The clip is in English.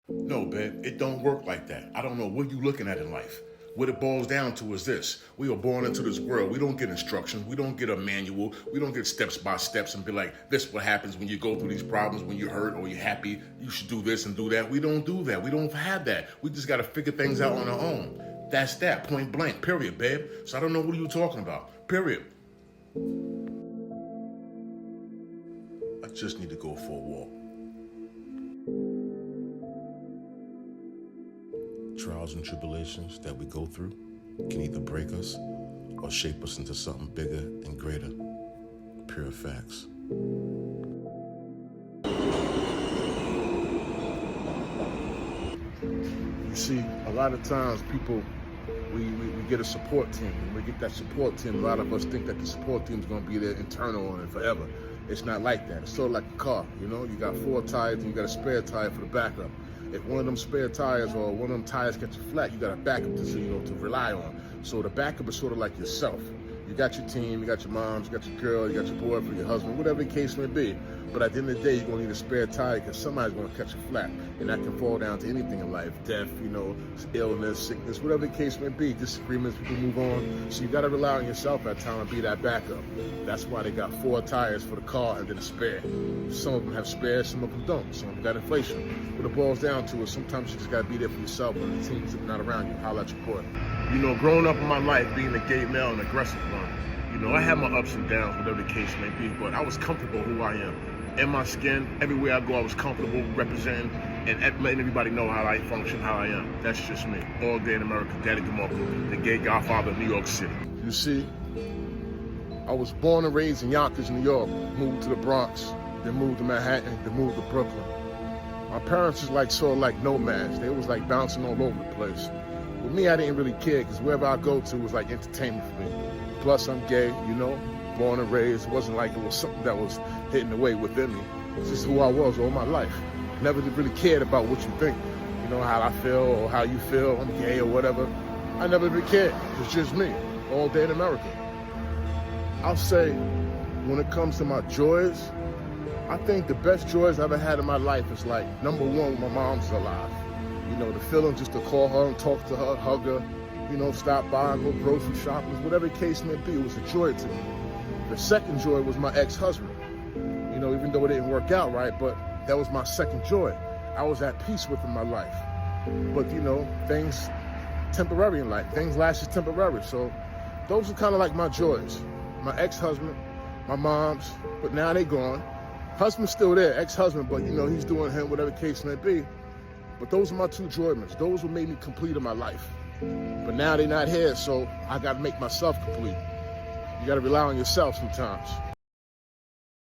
No, babe, it don't work like that. I don't know what you looking at in life. What it boils down to is this. We are born into this world. We don't get instructions. We don't get a manual. We don't get steps by steps and be like, this is what happens when you go through these problems, when you're hurt or you're happy, you should do this and do that. We don't do that. We don't have that. We just got to figure things out on our own. That's that, point blank, period, babe. So I don't know what are you talking about, period. I just need to go for a walk. Trials and tribulations that we go through can either break us or shape us into something bigger and greater. Pure facts. You see, a lot of times people, we get a support team. When we get that support team, a lot of us think that the support team is going to be there internal and forever. It's not like that. It's sort of like a car, you know? You got 4 tires and you got a spare tire for the backup. If one of them spare tires or one of them tires catches flat, you got a backup to rely on. So the backup is sort of like yourself. You got your team, you got your moms, you got your girl, you got your boyfriend, your husband, whatever the case may be. But at the end of the day, you're gonna need a spare tire because somebody's gonna catch a flat. And that can fall down to anything in life, death, illness, sickness, whatever the case may be, disagreements, people move on. So you gotta rely on yourself at time and be that backup. That's why they got 4 tires for the car and then a spare. Some of them have spares, some of them don't. Some of them got inflation. What it boils down to is sometimes you just gotta be there for yourself when the team's not around you. Holla at your boy. Growing up in my life, being a gay male and aggressive one, I had my ups and downs, whatever the case may be, but I was comfortable who I am. In my skin, everywhere I go, I was comfortable representing and letting everybody know how I function, how I am. That's just me. All day in America, Daddy DeMarco, the gay godfather of New York City. You see, I was born and raised in Yonkers, New York, moved to the Bronx, then moved to Manhattan, then moved to Brooklyn. My parents was sort of like nomads. They was like bouncing all over the place. With me, I didn't really care because wherever I go to was like entertainment for me. Plus, I'm gay, born and raised. It wasn't like it was something that was hidden away within me. It's just who I was all my life. Never really cared about what you think, how I feel or how you feel, I'm gay or whatever. I never really cared. It's just me, all day in America. I'll say, when it comes to my joys, I think the best joys I ever had in my life is number one, when my mom's alive. The feeling just to call her and talk to her, hug her, stop by and go grocery shopping, whatever the case may be, it was a joy to me. The second joy was my ex-husband. Even though it didn't work out right, but that was my second joy. I was at peace with in my life. But things temporary in life, things last is temporary. So those are kind of like my joys. My ex-husband, my mom's, but now they gone. Husband's still there, ex-husband, but he's doing him, whatever the case may be. But those are my 2 enjoyments. Those what made me complete in my life. But now they're not here, so I gotta make myself complete. You gotta rely on yourself sometimes.